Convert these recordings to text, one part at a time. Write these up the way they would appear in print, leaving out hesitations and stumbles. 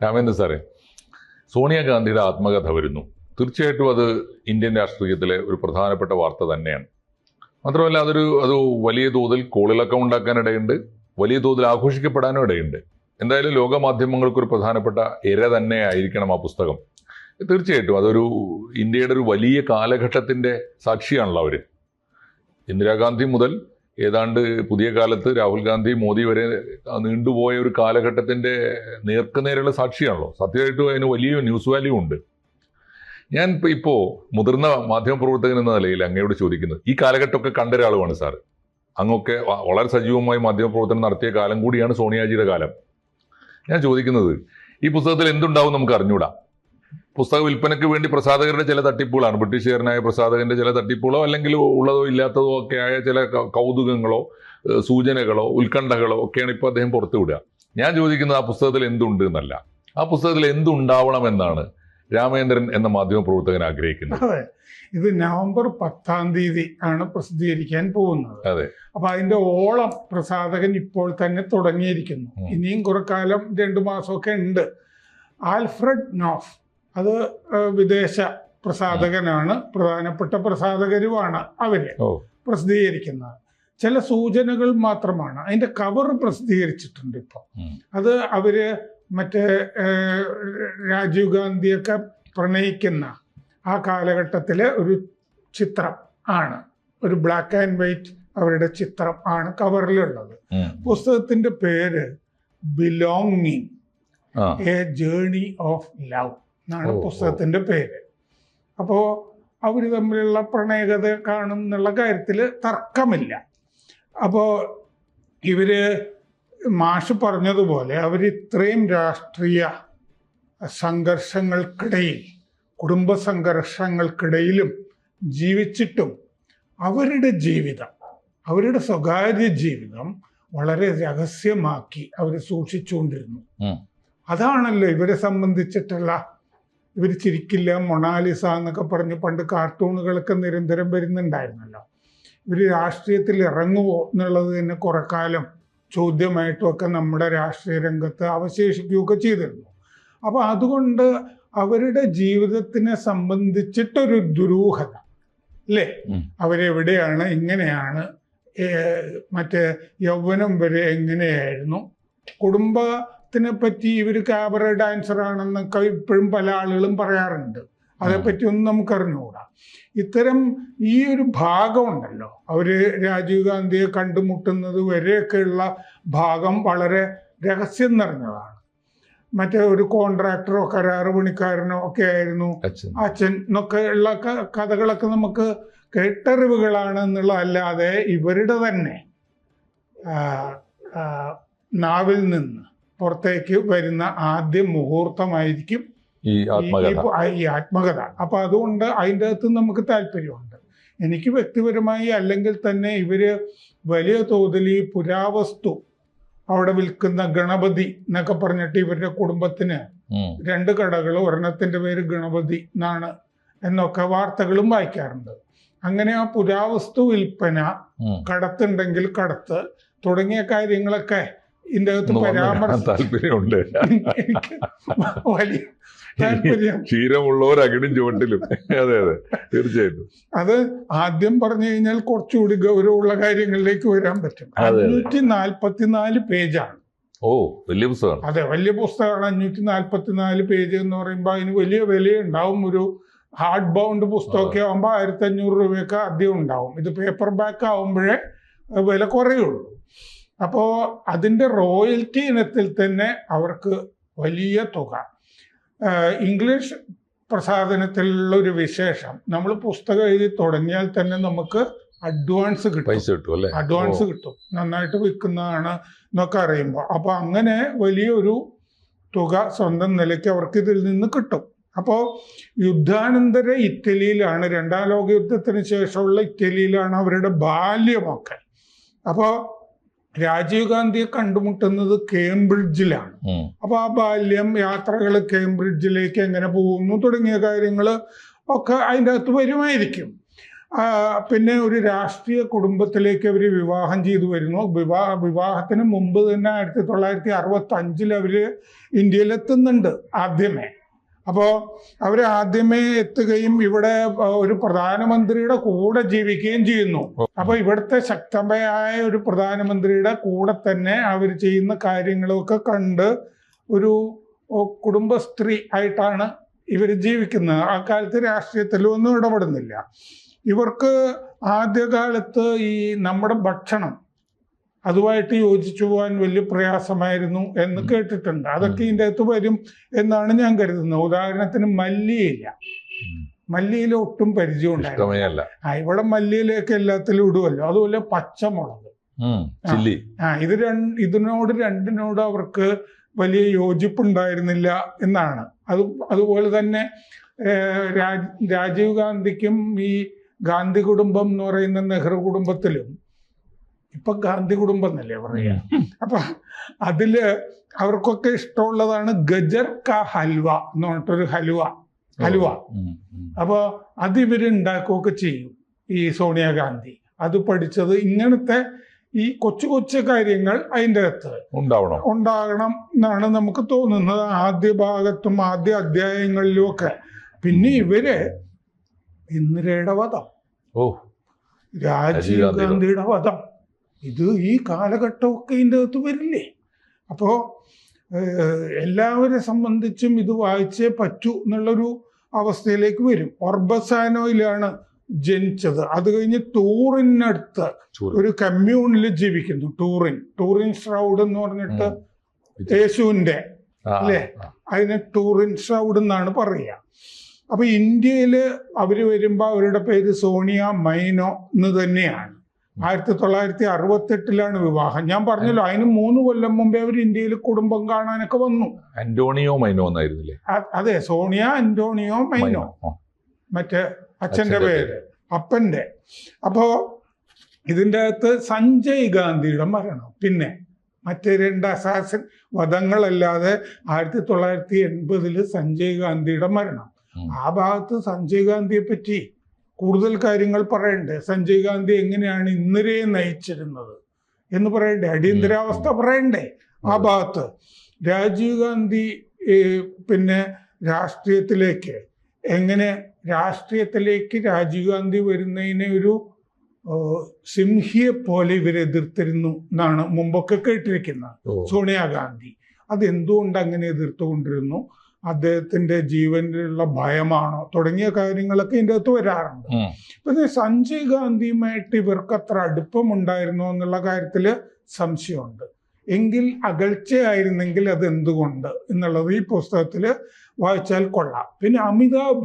രാമേന്ദ്ര സാറേ, സോണിയാഗാന്ധിയുടെ ആത്മകഥ വരുന്നു. തീർച്ചയായിട്ടും അത് ഇന്ത്യൻ രാഷ്ട്രീയത്തിലെ ഒരു പ്രധാനപ്പെട്ട വാർത്ത തന്നെയാണ്. മാത്രമല്ല അത് വലിയ തോതിൽ കോളിളക്കം ഉണ്ടാക്കാനിടയുണ്ട്, വലിയ തോതിൽ ആഘോഷിക്കപ്പെടാനും ഇടയുണ്ട്. എന്തായാലും ലോകമാധ്യമങ്ങൾക്കൊരു പ്രധാനപ്പെട്ട ഇര തന്നെ ആയിരിക്കണം ആ പുസ്തകം. തീർച്ചയായിട്ടും അതൊരു ഇന്ത്യയുടെ ഒരു വലിയ കാലഘട്ടത്തിൻ്റെ സാക്ഷിയാണല്ലോ അവർ. ഇന്ദിരാഗാന്ധി മുതൽ ഏതാണ്ട് പുതിയ കാലത്ത് രാഹുൽ ഗാന്ധി, മോദി വരെ നീണ്ടുപോയ ഒരു കാലഘട്ടത്തിൻ്റെ നേർക്കുനേരുള്ള സാക്ഷിയാണല്ലോ. സത്യമായിട്ടും അതിന് വലിയ ന്യൂസ് വാല്യൂ ഉണ്ട്. ഞാൻ ഇപ്പോൾ മുതിർന്ന മാധ്യമപ്രവർത്തകൻ എന്ന നിലയിൽ അങ്ങയോട് ചോദിക്കുന്നത്, ഈ കാലഘട്ടമൊക്കെ കണ്ട ഒരാളുമാണ് സാർ. അങ്ങൊക്കെ വളരെ സജീവമായി മാധ്യമപ്രവർത്തനം നടത്തിയ കാലം കൂടിയാണ് സോണിയാജിയുടെ കാലം. ഞാൻ ചോദിക്കുന്നത്, ഈ പുസ്തകത്തിൽ എന്തുണ്ടാവും നമുക്ക് അറിഞ്ഞൂടാ. പുസ്തക വിൽപ്പനയ്ക്ക് വേണ്ടി പ്രസാധകരുടെ ചില തട്ടിപ്പുകളാണ്, ബ്രിട്ടീഷുകാരനായ പ്രസാധകന്റെ ചില തട്ടിപ്പുകളോ അല്ലെങ്കിൽ ഉള്ളതോ ഇല്ലാത്തതോ ഒക്കെ ആയ ചില കൗതുകങ്ങളോ സൂചനകളോ ഉത്കണ്ഠകളോ ഒക്കെയാണ് ഇപ്പോൾ അദ്ദേഹം പുറത്തു വിടുക. ഞാൻ ചോദിക്കുന്നത് ആ പുസ്തകത്തിൽ എന്തുണ്ട് എന്നല്ല, ആ പുസ്തകത്തിൽ എന്തുണ്ടാവണമെന്നാണ് രാമേന്ദ്രൻ എന്ന മാധ്യമപ്രവർത്തകൻ ആഗ്രഹിക്കുന്നത്. അതെ, ഇത് നവംബർ 10 ആണ് പ്രസിദ്ധീകരിക്കാൻ പോകുന്നത്. അതെ. അപ്പൊ അതിന്റെ ഓളം പ്രസാധകൻ ഇപ്പോൾ തന്നെ തുടങ്ങിയിരിക്കുന്നു. ഇനിയും കുറെ കാലം 2 മാസമൊക്കെ ഉണ്ട്. ആൽഫ്രഡ് നോഫ്, അത് വിദേശ പ്രസാധകനാണ്, പ്രധാനപ്പെട്ട പ്രസാധകരുമാണ് അവര് പ്രസിദ്ധീകരിക്കുന്നത്. ചില സൂചനകൾ മാത്രമാണ്. അതിന്റെ കവർ പ്രസിദ്ധീകരിച്ചിട്ടുണ്ട് ഇപ്പോൾ. അത് അവര് മറ്റേ രാജീവ് ഗാന്ധിയൊക്കെ പ്രണയിക്കുന്ന ആ കാലഘട്ടത്തിലെ ഒരു ചിത്രം ആണ്, ഒരു ബ്ലാക്ക് ആൻഡ് വൈറ്റ് അവരുടെ ചിത്രം ആണ് കവറിലുള്ളത്. പുസ്തകത്തിന്റെ പേര് belonging, A journey of love എന്നാണ് പുസ്തകത്തിന്റെ പേര്. അപ്പോ അവര് തമ്മിലുള്ള പ്രണയകഥ കാണും എന്നുള്ള കാര്യത്തിൽ തർക്കമില്ല. അപ്പോ ഇവര് മാഷ് പറഞ്ഞതുപോലെ അവർ ഇത്രയും രാഷ്ട്രീയ സംഘർഷങ്ങൾക്കിടയിൽ, കുടുംബ സംഘർഷങ്ങൾക്കിടയിലും ജീവിച്ചിട്ടും അവരുടെ ജീവിതം, അവരുടെ സ്വകാര്യ ജീവിതം വളരെ രഹസ്യമാക്കി അവർ സൂക്ഷിച്ചുകൊണ്ടിരുന്നു. അതാണല്ലോ ഇവരെ സംബന്ധിച്ചിട്ടുള്ള, ഇവർ ചിരിക്കില്ല, മൊണാലിസ എന്നൊക്കെ പറഞ്ഞ് പണ്ട് കാർട്ടൂണുകളൊക്കെ നിരന്തരം വരുന്നുണ്ടായിരുന്നല്ലോ. ഇവർ രാഷ്ട്രീയത്തിൽ ഇറങ്ങുമോ എന്നുള്ളത് തന്നെ കുറെ കാലം ചോദ്യമായിട്ടുമൊക്കെ നമ്മുടെ രാഷ്ട്രീയ രംഗത്ത് അവശേഷിക്കുകയൊക്കെ ചെയ്തിരുന്നു. അപ്പോൾ അതുകൊണ്ട് അവരുടെ ജീവിതത്തിനെ സംബന്ധിച്ചിട്ടൊരു ദുരൂഹത അല്ലേ, അവരെവിടെയാണ്, ഇങ്ങനെയാണ്, മറ്റേ യൗവനം വരെ എങ്ങനെയായിരുന്നു, കുടുംബത്തിനെ പറ്റി ഇവർ ക്യാബറ ഡാൻസർ ആണെന്നൊക്കെ ഇപ്പോഴും പല ആളുകളും പറയാറുണ്ട്. അതേപ്പറ്റി ഒന്നും നമുക്കറിഞ്ഞുകൂടാ. ഇത്തരം ഈ ഒരു ഭാഗമുണ്ടല്ലോ, അവര് രാജീവ് ഗാന്ധിയെ കണ്ടുമുട്ടുന്നത് വരെയൊക്കെയുള്ള ഭാഗം വളരെ രഹസ്യം നിറഞ്ഞതാണ്. മറ്റേ ഒരു കോൺട്രാക്ടറോ കരാറ് പണിക്കാരനോ ഒക്കെ ആയിരുന്നു അച്ഛൻ എന്നൊക്കെ ഉള്ള കഥകളൊക്കെ നമുക്ക് കേട്ടറിവുകളാണ് എന്നുള്ളതല്ലാതെ ഇവരുടെ തന്നെ നാവിൽ നിന്ന് പുറത്തേക്ക് വരുന്ന ആദ്യ മുഹൂർത്തമായിരിക്കും ഈ ആത്മകഥ. അപ്പൊ അതുകൊണ്ട് അതിൻ്റെ അകത്ത് നമുക്ക് താല്പര്യമുണ്ട്. എനിക്ക് വ്യക്തിപരമായി അല്ലെങ്കിൽ തന്നെ ഇവര് വലിയ തോതിൽ ഈ പുരാവസ്തു അവിടെ വിൽക്കുന്ന ഗണപതി എന്നൊക്കെ പറഞ്ഞിട്ട് ഇവരുടെ കുടുംബത്തിന് 2 കടകൾ, ഒരെണ്ണത്തിന്റെ പേര് ഗണപതി എന്നാണ് എന്നൊക്കെ വാർത്തകളും വായിക്കാറുണ്ട്. അങ്ങനെ ആ പുരാവസ്തു വിൽപ്പന, കടത്തുണ്ടെങ്കിൽ കടത്ത് തുടങ്ങിയ കാര്യങ്ങളൊക്കെ ഇതിൻ്റെ അകത്ത് പരാമർശം താല്പര്യമുണ്ട്. എനിക്ക് വലിയ താല്പര്യം. ക്ഷീരമുള്ളവർ അകിടും ചുവട്ടിലും. അതെ അതെ, തീർച്ചയായിട്ടും. അത് ആദ്യം പറഞ്ഞു കഴിഞ്ഞാൽ കുറച്ചുകൂടി ഗൗരവമുള്ള കാര്യങ്ങളിലേക്ക് വരാൻ പറ്റും. 544 പേജാണ്. ഓ, വലിയ പുസ്തകമാണ്. അതെ, വലിയ പുസ്തകമാണ്. 544 പേജ് എന്ന് പറയുമ്പോൾ അതിന് വലിയ വിലയുണ്ടാവും. ഒരു ഹാർഡ് ബൗണ്ട് പുസ്തകമൊക്കെ ആകുമ്പോൾ 1500 രൂപയൊക്കെ ആദ്യം ഉണ്ടാവും. ഇത് പേപ്പർ ബാക്ക് ആവുമ്പോഴേ വില കുറയുള്ളൂ. അപ്പോൾ അതിൻ്റെ റോയൽറ്റി ഇനത്തിൽ തന്നെ അവർക്ക് വലിയ തുക. ഇംഗ്ലീഷ് പ്രസാധനത്തിലുള്ള ഒരു വിശേഷം, നമ്മൾ പുസ്തകം എഴുതി തുടങ്ങിയാൽ തന്നെ നമുക്ക് അഡ്വാൻസ് കിട്ടും, പൈസ കിട്ടും അല്ലേ? അഡ്വാൻസ് കിട്ടും, നന്നായിട്ട് വിൽക്കുന്നതാണ് എന്നൊക്കെ അറിയുമ്പോൾ. അപ്പോൾ അങ്ങനെ വലിയൊരു തുക സ്വന്തം നിലയ്ക്ക് അവർക്ക് ഇതിൽ നിന്ന് കിട്ടും. അപ്പോൾ യുദ്ധാനന്തര ഇറ്റലിയിലാണ്, 2ാം ലോക യുദ്ധത്തിന് ശേഷമുള്ള ഇറ്റലിയിലാണ് അവരുടെ ബാല്യമൊക്കെ. അപ്പോൾ രാജീവ് ഗാന്ധിയെ കണ്ടുമുട്ടുന്നത് കേംബ്രിഡ്ജിലാണ്. അപ്പൊ ആ ബാല്യം, യാത്രകൾ കേംബ്രിഡ്ജിലേക്ക് എങ്ങനെ പോകുന്നു തുടങ്ങിയ കാര്യങ്ങൾ ഒക്കെ അതിൻ്റെ അകത്ത് വരുമായിരിക്കും. പിന്നെ ഒരു രാഷ്ട്രീയ കുടുംബത്തിലേക്ക് അവർ വിവാഹം ചെയ്തു വരുന്നു. വിവാഹത്തിന് മുമ്പ് തന്നെ 1965 അവർ ഇന്ത്യയിലെത്തുന്നുണ്ട് ആദ്യമേ. അപ്പോൾ അവർ ആദ്യമേ എത്തുകയും ഇവിടെ ഒരു പ്രധാനമന്ത്രിയുടെ കൂടെ ജീവിക്കുകയും ചെയ്യുന്നു. അപ്പോൾ ഇവിടുത്തെ ശക്തമായ ഒരു പ്രധാനമന്ത്രിയുടെ കൂടെ തന്നെ അവർ ചെയ്യുന്ന കാര്യങ്ങളൊക്കെ കണ്ട് ഒരു കുടുംബസ്ത്രീ ആയിട്ടാണ് ഇവർ ജീവിക്കുന്നത്. ആ കാലത്ത് രാഷ്ട്രീയത്തിലൊന്നും ഇടപെടുന്നില്ല. ഇവർക്ക് ആദ്യകാലത്ത് ഈ നമ്മുടെ ഭക്ഷണം അതുമായിട്ട് യോജിച്ചു പോകാൻ വലിയ പ്രയാസമായിരുന്നു എന്ന് കേട്ടിട്ടുണ്ട്. അതൊക്കെ ഇതിൻ്റെ അകത്ത് വരും എന്നാണ് ഞാൻ കരുതുന്നത്. ഉദാഹരണത്തിന് മല്ലിയില, മല്ലിയില ഒട്ടും പരിചയം ഉണ്ടായില്ല. ഇവിടെ മല്ലിയിലൊക്കെ എല്ലാത്തിലും ഇടുമല്ലോ. അതുപോലെ പച്ചമുളക്, ഇതിനോട് രണ്ടിനോട് അവർക്ക് വലിയ യോജിപ്പുണ്ടായിരുന്നില്ല എന്നാണ്. അതുപോലെ തന്നെ രാജീവ് ഗാന്ധിക്കും ഈ ഗാന്ധി കുടുംബം എന്ന് പറയുന്ന നെഹ്റു കുടുംബത്തിലും ഇപ്പൊ ഗാന്ധി കുടുംബം എന്നല്ലേ പറയാ. അപ്പൊ അതില് അവർക്കൊക്കെ ഇഷ്ടമുള്ളതാണ് ഗജർ കാ ഹൽവ എന്ന് പറഞ്ഞിട്ടൊരു ഹലുവ. അപ്പൊ അത് ഇവരുണ്ടാക്കുകയൊക്കെ ചെയ്യും. ഈ സോണിയാഗാന്ധി അത് പഠിച്ചത് ഇങ്ങനത്തെ ഈ കൊച്ചു കൊച്ചു കാര്യങ്ങൾ അതിൻ്റെ അകത്ത് ഉണ്ടാകണം എന്നാണ് നമുക്ക് തോന്നുന്നത്. ആദ്യ ഭാഗത്തും ആദ്യ അധ്യായങ്ങളിലും ഒക്കെ. പിന്നെ ഇവര് ഇന്ദിരയുടെ വധം, രാജീവ് ഗാന്ധിയുടെ വധം, ഇത് ഈ കാലഘട്ടമൊക്കെ ഇതിൻ്റെ അകത്ത് വരില്ലേ. അപ്പോൾ എല്ലാവരെ സംബന്ധിച്ചും ഇത് വായിച്ചേ പറ്റൂ എന്നുള്ളൊരു അവസ്ഥയിലേക്ക് വരും. ഒർബസാനോയിലാണ് ജനിച്ചത്. അത് കഴിഞ്ഞ് ടൂറിനടുത്ത് ഒരു കമ്മ്യൂണിൽ ജീവിക്കുന്നു. ടൂറിൻ ഷ്രൗഡ് എന്ന് പറഞ്ഞിട്ട് യേശുവിൻ്റെ അല്ലേ, അതിന് ടൂറിൻ ഷ്രൗഡ് എന്നാണ് പറയുക. അപ്പൊ ഇന്ത്യയിൽ അവർ വരുമ്പോൾ അവരുടെ പേര് സോണിയ മൈനോ എന്ന് തന്നെയാണ്. 1968 വിവാഹം. ഞാൻ പറഞ്ഞല്ലോ, അതിന് 3 കൊല്ലം മുമ്പേ അവർ ഇന്ത്യയിൽ കുടുംബം കാണാനൊക്കെ വന്നു. അന്റോണിയോ മൈനോ എന്നായിരുന്നില്ലേ? അതെ, സോണിയ അന്റോണിയോ മൈനോ, മറ്റേ അച്ഛൻ്റെ പേര്, അപ്പൻ്റെ. അപ്പോ ഇതിൻ്റെ അകത്ത് സഞ്ജയ് ഗാന്ധിയുടെ മരണം, പിന്നെ മറ്റേ 2 അസാസിൻ വധങ്ങളല്ലാതെ 1980 സഞ്ജയ് ഗാന്ധിയുടെ മരണം. ആ ഭാഗത്ത് സഞ്ജയ് ഗാന്ധിയെ പറ്റി കൂടുതൽ കാര്യങ്ങൾ പറയണ്ടേ. സഞ്ജയ് ഗാന്ധി എങ്ങനെയാണ് ഇന്ദിരയെ നയിച്ചിരുന്നത് എന്ന് പറയണ്ടേ, അടിയന്തരാവസ്ഥ പറയണ്ടേ ആ ഭാഗത്ത്. രാജീവ് ഗാന്ധി പിന്നെ രാഷ്ട്രീയത്തിലേക്ക് രാജീവ് ഗാന്ധി വരുന്നതിനെ ഒരു സിംഹിയെ പോലെ ഇവരെതിർത്തിരുന്നു എന്നാണ് മുമ്പൊക്കെ കേട്ടിരിക്കുന്നത്. സോണിയാഗാന്ധി അതെന്തുകൊണ്ട് അങ്ങനെ എതിർത്തുകൊണ്ടിരുന്നു, അദ്ദേഹത്തിന്റെ ജീവനിലുള്ള ഭയമാണോ തുടങ്ങിയ കാര്യങ്ങളൊക്കെ ഇതിൻ്റെ അകത്ത് വരാറുണ്ട്. പിന്നെ സഞ്ജയ് ഗാന്ധിയുമായിട്ട് ഇവർക്ക് അത്ര അടുപ്പമുണ്ടായിരുന്നോ എന്നുള്ള കാര്യത്തിൽ സംശയമുണ്ട്. എങ്കിൽ അകൽച്ചയായിരുന്നെങ്കിൽ അത് എന്തുകൊണ്ട് എന്നുള്ളത് ഈ പുസ്തകത്തിൽ വായിച്ചാൽ കൊള്ളാം. പിന്നെ അമിതാഭ്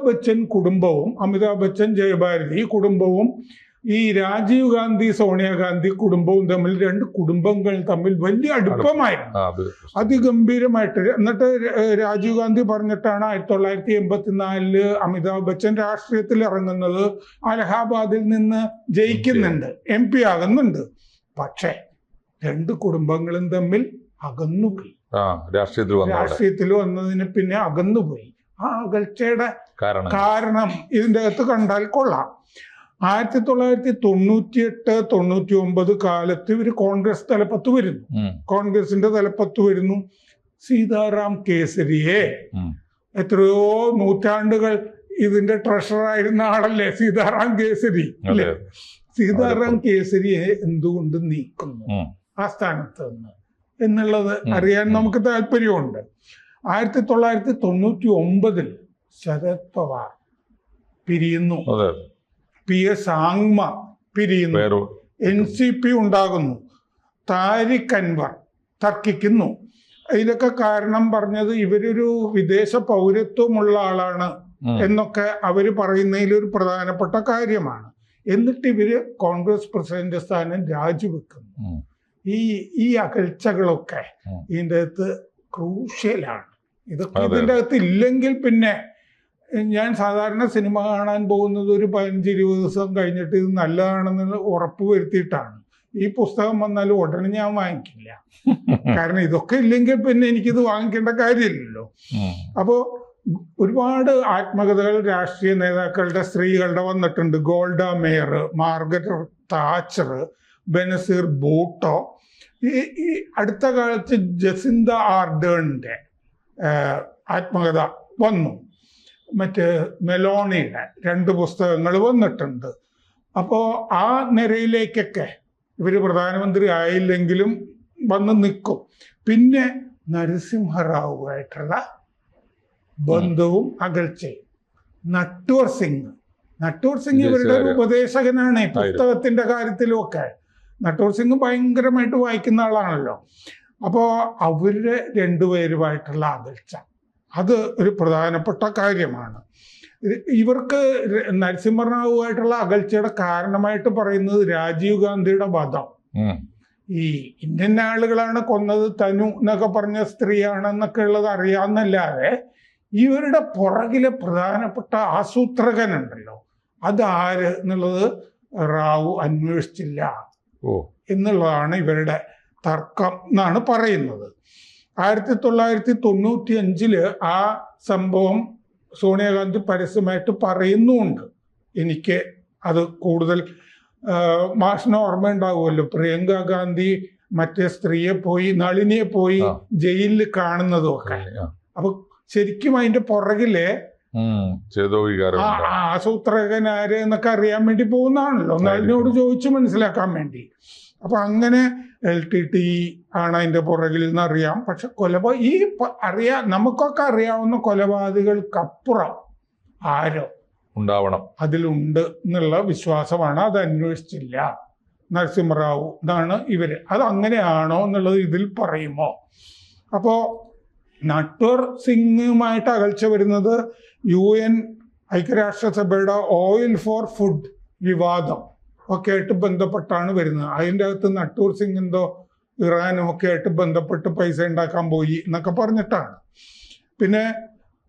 ബച്ചൻ കുടുംബവും അമിതാഭ് ബച്ചൻ ജയഭാരതി കുടുംബവും ഈ രാജീവ് ഗാന്ധി സോണിയാഗാന്ധി കുടുംബവും തമ്മിൽ 2 കുടുംബങ്ങൾ തമ്മിൽ വലിയ അടുപ്പമായിരുന്നു, അതിഗംഭീരമായിട്ട്. എന്നിട്ട് രാജീവ് ഗാന്ധി പറഞ്ഞിട്ടാണ് 1984 അമിതാഭ് ബച്ചൻ രാഷ്ട്രീയത്തിൽ ഇറങ്ങുന്നത്. അലഹാബാദിൽ നിന്ന് ജയിക്കുന്നുണ്ട്, MP ആകുന്നുണ്ട്. പക്ഷേ 2 കുടുംബങ്ങളും തമ്മിൽ അകന്നുപോയി. രാഷ്ട്രീയത്തിൽ വന്നതിന് പിന്നെ അകന്നുപോയി. ആ അകൽച്ചയുടെ കാരണം ഇതിൻ്റെ അകത്ത് കണ്ടാൽ കൊള്ളാം. 1998-99 കാലത്ത് ഇവർ കോൺഗ്രസ് തലപ്പത്ത് വരുന്നു. കോൺഗ്രസിന്റെ തലപ്പത്ത് വരുന്നു. സീതാറാം കേസരിയെ, എത്രയോ നൂറ്റാണ്ടുകൾ ഇതിന്റെ ട്രഷറായിരുന്ന ആളല്ലേ സീതാറാം കേസരി അല്ലേ. സീതാറാം കേസരിയെ എന്തുകൊണ്ട് നീക്കുന്നു ആ സ്ഥാനത്ത് നിന്ന് എന്നുള്ളത് അറിയാൻ നമുക്ക് താല്പര്യമുണ്ട്. 1999 ശരത് പവാർ പിരിയുന്നു, PS ആങ്മ പിരിയുന്നു, NCP ഉണ്ടാകുന്നു, താരിഖ് അൻവർ തർക്കിക്കുന്നു. ഇതിനൊക്കെ കാരണം പറഞ്ഞത് ഇവരൊരു വിദേശ പൗരത്വമുള്ള ആളാണ് എന്നൊക്കെ അവർ പറയുന്നതിലൊരു പ്രധാനപ്പെട്ട കാര്യമാണ്. എന്നിട്ട് ഇവര് കോൺഗ്രസ് പ്രസിഡന്റ് സ്ഥാനം രാജിവെക്കുന്നു. ഈ അകൽച്ചകളൊക്കെ ഇതിൻ്റെ അകത്ത് ക്രൂഷ്യലാണ്. ഇതൊക്കെ ഇതിൻ്റെ അകത്ത് ഇല്ലെങ്കിൽ പിന്നെ ഞാൻ സാധാരണ സിനിമ കാണാൻ പോകുന്നത് ഒരു 15-20 ദിവസം കഴിഞ്ഞിട്ട് ഇത് നല്ലതാണെന്ന് ഉറപ്പ് വരുത്തിയിട്ടാണ്. ഈ പുസ്തകം വന്നാലും ഉടനെ ഞാൻ വാങ്ങിക്കില്ല. കാരണം ഇതൊക്കെ ഇല്ലെങ്കിൽ പിന്നെ എനിക്കിത് വാങ്ങിക്കേണ്ട കാര്യമില്ലല്ലോ. അപ്പോൾ ഒരുപാട് ആത്മകഥകൾ രാഷ്ട്രീയ നേതാക്കളുടെ സ്ത്രീകളുടെ വന്നിട്ടുണ്ട്. Golda Meir, Margaret Thatcher, Benazir Bhutto. ഈ അടുത്ത കാലത്ത് ജസിന്ത ആർഡേണിൻ്റെ ആത്മകഥ വന്നു. മറ്റ് മെലോണിയുടെ 2 പുസ്തകങ്ങൾ വന്നിട്ടുണ്ട്. അപ്പോൾ ആ നിരയിലേക്കൊക്കെ ഇവർ പ്രധാനമന്ത്രി ആയില്ലെങ്കിലും വന്ന് നിൽക്കും. പിന്നെ നരസിംഹറാവുമായിട്ടുള്ള ബന്ധവും അകൽച്ചയും. നട്വർ സിംഗ് ഇവരുടെ ഒരു ഉപദേശകനാണ് ഈ പുസ്തകത്തിന്റെ കാര്യത്തിലും ഒക്കെ. നട്വർ സിംഗ് ഭയങ്കരമായിട്ട് വായിക്കുന്ന ആളാണല്ലോ. അപ്പോൾ അവരുടെ 2 പേരുമായിട്ടുള്ള അകൽച്ച അത് ഒരു പ്രധാനപ്പെട്ട കാര്യമാണ്. ഇവർക്ക് നരസിംഹറാവുമായിട്ടുള്ള അകൽച്ചയുടെ കാരണമായിട്ട് പറയുന്നത് രാജീവ് ഗാന്ധിയുടെ വധം. ഈ ഇന്ത്യൻ ആളുകളാണ് കൊന്നത്, തനു എന്നൊക്കെ പറഞ്ഞ സ്ത്രീയാണെന്നൊക്കെ ഉള്ളത് അറിയാമെന്നല്ലാതെ ഇവരുടെ പുറകിലെ പ്രധാനപ്പെട്ട ആസൂത്രകനുണ്ടല്ലോ അതാര് എന്നുള്ളത് റാവു അന്വേഷിച്ചില്ല എന്നുള്ളതാണ് ഇവരുടെ തർക്കം എന്നാണ് പറയുന്നത്. 1995 ആ സംഭവം സോണിയാഗാന്ധി പരസ്യമായിട്ട് പറയുന്നുമുണ്ട്. എനിക്ക് അത് കൂടുതൽ മാഷിന് ഓർമ്മയുണ്ടാവുമല്ലോ, പ്രിയങ്ക ഗാന്ധി മറ്റേ സ്ത്രീയെ പോയി, നളിനിയെ പോയി ജയിലിൽ കാണുന്നതും ഒക്കെ. അപ്പൊ ശരിക്കും അതിന്റെ പുറകിലെ ആസൂത്രകനാര് എന്നൊക്കെ അറിയാൻ വേണ്ടി പോകുന്നതാണല്ലോ, നളിനിയോട് ചോദിച്ചു മനസ്സിലാക്കാൻ വേണ്ടി. അപ്പൊ അങ്ങനെ LTT ആണ് അതിന്റെ പുറകിൽ നിന്ന് അറിയാം. പക്ഷെ നമുക്കൊക്കെ അറിയാവുന്ന കൊലപാതകങ്ങൾക്കപ്പുറം ആരോ ഉണ്ടാവണം അതിലുണ്ട് എന്നുള്ള വിശ്വാസമാണ്. അത് അന്വേഷിച്ചില്ല നരസിംഹറാവു എന്നാണ് ഇവര്. അത് അങ്ങനെയാണോ എന്നുള്ളത് ഇതിൽ പറയുമോ? അപ്പോ നട്വർ സിംഗുമായിട്ട് അകൽച്ച വരുന്നത് UN ഐക്യരാഷ്ട്രസഭയുടെ ഓയിൽ ഫോർ ഫുഡ് വിവാദം ഒക്കെ ആയിട്ട് ബന്ധപ്പെട്ടാണ് വരുന്നത്. അതിൻ്റെ അകത്ത് നട്വർ സിംഗ് എന്തോ ഇറാനും ഒക്കെ ആയിട്ട് ബന്ധപ്പെട്ട് പൈസ ഉണ്ടാക്കാൻ പോയി എന്നൊക്കെ പറഞ്ഞിട്ടാണ്. പിന്നെ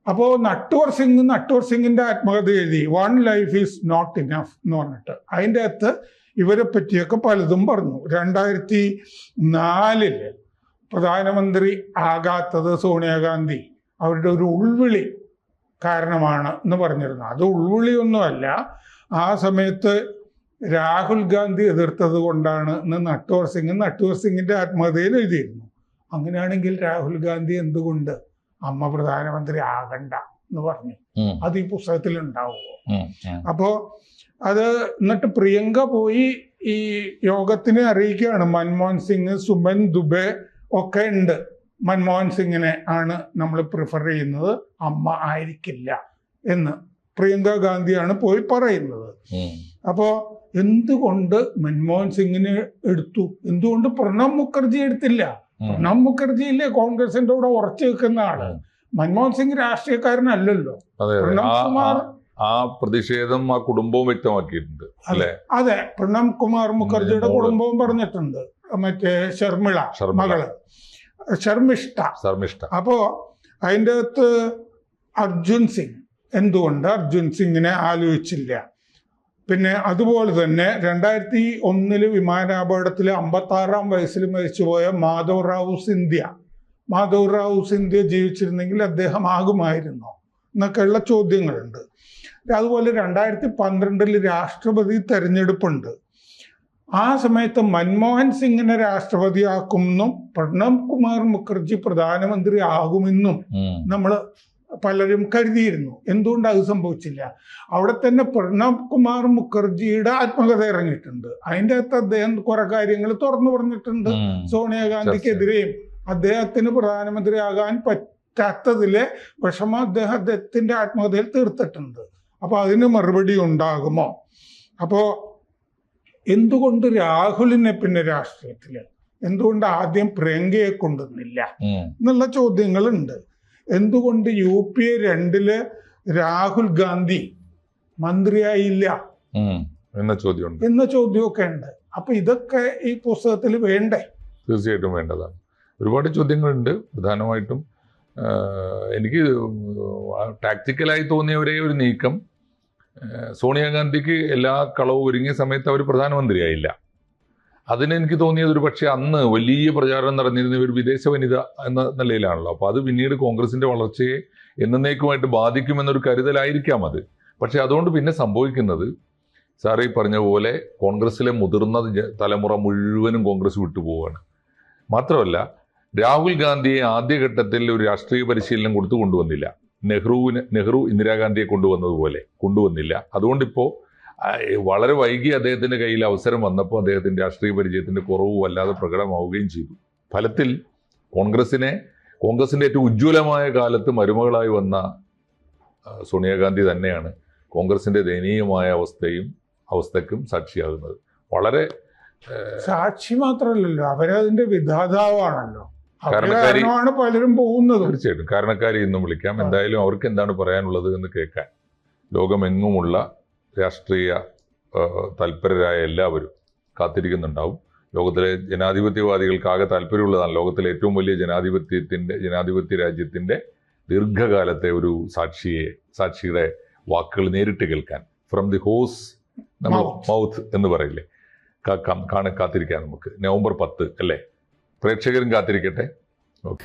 അപ്പോൾ നട്വർ സിംഗിന്റെ ആത്മകഥ എഴുതി, 1 ലൈഫ് ഈസ് നോട്ട് ഇനഫ് എന്ന് പറഞ്ഞിട്ട്. അതിൻ്റെ അകത്ത് ഇവരെ പറ്റിയൊക്കെ പലതും പറഞ്ഞു. 2004 പ്രധാനമന്ത്രി ആകാത്തത് സോണിയാഗാന്ധി അവരുടെ ഒരു ഉൾവിളി കാരണമാണ് എന്ന് പറഞ്ഞിരുന്നു. അത് ഉൾവിളിയൊന്നുമല്ല, ആ സമയത്ത് രാഹുൽ ഗാന്ധി എതിർത്തത് കൊണ്ടാണ് എന്ന് നട്വർ സിംഗിന്റെ ആത്മകഥയിൽ എഴുതിയിരുന്നു. അങ്ങനെയാണെങ്കിൽ രാഹുൽ ഗാന്ധി എന്തുകൊണ്ട് അമ്മ പ്രധാനമന്ത്രി ആകണ്ട എന്ന് പറഞ്ഞു? അത് ഈ പുസ്തകത്തിൽ ഉണ്ടാവുമോ? അപ്പോ അത് എന്നിട്ട് പ്രിയങ്ക പോയി ഈ യോഗത്തിനെ അറിയിക്കുകയാണ്. മൻമോഹൻ സിംഗ്, സുമൻ ദുബെ ഒക്കെ ഉണ്ട്. മൻമോഹൻ സിംഗിനെ ആണ് നമ്മൾ പ്രിഫർ ചെയ്യുന്നത്, അമ്മ ആയിരിക്കില്ല എന്ന് പ്രിയങ്ക ഗാന്ധിയാണ് പോയി പറയുന്നത്. അപ്പോ എന്തുകൊണ്ട് മൻമോഹൻ സിംഗിനെ എടുത്തു? എന്തുകൊണ്ട് പ്രണബ് മുഖർജി എടുത്തില്ല? പ്രണബ് മുഖർജി ഇല്ലേ കോൺഗ്രസിന്റെ കൂടെ ഉറച്ചു വെക്കുന്ന ആള്. മൻമോഹൻ സിംഗ് രാഷ്ട്രീയക്കാരനല്ലല്ലോ. പ്രണബ് കുമാർ ആ പ്രതിഷേധം ആ കുടുംബവും വ്യക്തമാക്കിയിട്ടുണ്ട്. അതെ, പ്രണബ് കുമാർ മുഖർജിയുടെ കുടുംബവും പറഞ്ഞിട്ടുണ്ട്. മറ്റേ ശർമിള മകള് ശർമിഷ്ഠ. അപ്പോ അതിൻ്റെ അകത്ത് അർജുൻ സിംഗ്, എന്തുകൊണ്ട് അർജുൻ സിംഗിനെ ആലോചിച്ചില്ല? പിന്നെ അതുപോലെ തന്നെ 2001 വിമാനാപകടത്തിൽ 56-ാം വയസ്സിൽ മരിച്ചുപോയ മാധവറാവു സിന്ധ്യ ജീവിച്ചിരുന്നെങ്കിൽ അദ്ദേഹം ആകുമായിരുന്നോ എന്നൊക്കെയുള്ള ചോദ്യങ്ങളുണ്ട്. അതുപോലെ 2012 രാഷ്ട്രപതി തെരഞ്ഞെടുപ്പുണ്ട്. ആ സമയത്ത് മൻമോഹൻ സിംഗിനെ രാഷ്ട്രപതിയാക്കുമെന്നും പ്രണബ് കുമാർ മുഖർജി പ്രധാനമന്ത്രി ആകുമെന്നും നമ്മൾ പലരും കരുതിയിരുന്നു. എന്തുകൊണ്ട് അത് സംഭവിച്ചില്ല? അവിടെ തന്നെ പ്രണബ് കുമാർ മുഖർജിയുടെ ആത്മകഥ ഇറങ്ങിയിട്ടുണ്ട്. അതിൻ്റെ അകത്ത് അദ്ദേഹം കുറെ കാര്യങ്ങൾ തുറന്നു പറഞ്ഞിട്ടുണ്ട്. സോണിയാഗാന്ധിക്കെതിരെയും അദ്ദേഹത്തിന് പ്രധാനമന്ത്രിയാകാൻ പറ്റാത്തതിലെ വിഷമം അദ്ദേഹത്തിന്റെ ആത്മകഥയിൽ തീർത്തിട്ടുണ്ട്. അപ്പൊ അതിന് മറുപടി ഉണ്ടാകുമോ? അപ്പോ എന്തുകൊണ്ട് രാഹുലിനെ പിന്നെ രാഷ്ട്രീയത്തില് എന്തുകൊണ്ട് ആദ്യം പ്രിയങ്കയെ കൊണ്ടുവന്നില്ല എന്നുള്ള ചോദ്യങ്ങളുണ്ട്. എന്തുകൊണ്ട് UPA 2 രാഹുൽ ഗാന്ധി മന്ത്രിയായില്ല എന്ന ചോദ്യമൊക്കെ ഉണ്ട്. അപ്പൊ ഇതൊക്കെ ഈ പുസ്തകത്തിൽ വേണ്ടേ? തീർച്ചയായിട്ടും വേണ്ടതാണ്. ഒരുപാട് ചോദ്യങ്ങളുണ്ട്. പ്രധാനമായിട്ടും എനിക്ക് ടാക്ടിക്കലായി തോന്നിയ ഒരേ ഒരു നീക്കം, സോണിയാഗാന്ധിക്ക് എല്ലാ കളവും ഒരുങ്ങിയ സമയത്ത് അവർ പ്രധാനമന്ത്രിയായില്ല. അതിനെനിക്ക് തോന്നിയത് ഒരു പക്ഷേ അന്ന് വലിയ പ്രചാരണം നടന്നിരുന്ന ഒരു വിദേശ വനിത എന്ന നിലയിലാണല്ലോ. അപ്പോൾ അത് പിന്നീട് കോൺഗ്രസിന്റെ വളർച്ചയെ എന്നേക്കുമായിട്ട് ബാധിക്കുമെന്നൊരു കരുതലായിരിക്കാം അത്. പക്ഷെ അതുകൊണ്ട് പിന്നെ സംഭവിക്കുന്നത് സാറ് ഈ പറഞ്ഞ പോലെ കോൺഗ്രസിലെ മുതിർന്ന തലമുറ മുഴുവനും കോൺഗ്രസ് വിട്ടുപോവുകയാണ്. മാത്രമല്ല, രാഹുൽ ഗാന്ധിയെ ആദ്യഘട്ടത്തിൽ ഒരു രാഷ്ട്രീയ പരിശീലനം കൊടുത്തു കൊണ്ടുവന്നില്ല. നെഹ്റു ഇന്ദിരാഗാന്ധിയെ കൊണ്ടുവന്നതുപോലെ കൊണ്ടുവന്നില്ല. അതുകൊണ്ടിപ്പോൾ വളരെ വൈകി അദ്ദേഹത്തിന്റെ കയ്യിൽ അവസരം വന്നപ്പോൾ അദ്ദേഹത്തിന്റെ രാഷ്ട്രീയ പരിചയത്തിന്റെ കുറവ് വല്ലാതെ പ്രകടമാവുകയും ചെയ്തു. ഫലത്തിൽ കോൺഗ്രസിന്റെ ഏറ്റവും ഉജ്ജ്വലമായ കാലത്ത് മരുമകളായി വന്ന സോണിയാഗാന്ധി തന്നെയാണ് കോൺഗ്രസിന്റെ ദയനീയമായ അവസ്ഥയ്ക്കും സാക്ഷിയാകുന്നത്. വളരെ സാക്ഷി മാത്രമല്ലല്ലോ, അവരതിന്റെ വിധാതാവാണല്ലോ. കാരണക്കാരി പലരും പോകുന്നത്. തീർച്ചയായിട്ടും കാരണക്കാരി എന്നും വിളിക്കാം. എന്തായാലും അവർക്ക് എന്താണ് പറയാനുള്ളത് എന്ന് കേൾക്കാൻ ലോകമെങ്ങുമുള്ള രാഷ്ട്രീയ തൽപരരായ എല്ലാവരും കാത്തിരിക്കുന്നുണ്ടാവും. ലോകത്തിലെ ജനാധിപത്യവാദികൾക്ക് ആകെ താല്പര്യമുള്ളതാണ് ലോകത്തിലെ ഏറ്റവും വലിയ ജനാധിപത്യ രാജ്യത്തിന്റെ ദീർഘകാലത്തെ ഒരു സാക്ഷിയുടെ വാക്കുകൾ നേരിട്ട് കേൾക്കാൻ. ഫ്രം ദി ഹോസ് മൗത്ത് എന്ന് പറയില്ലേ, കാത്തിരിക്കാൻ നമുക്ക്. നവംബർ 10 അല്ലേ? പ്രേക്ഷകരും കാത്തിരിക്കട്ടെ. ഓക്കെ.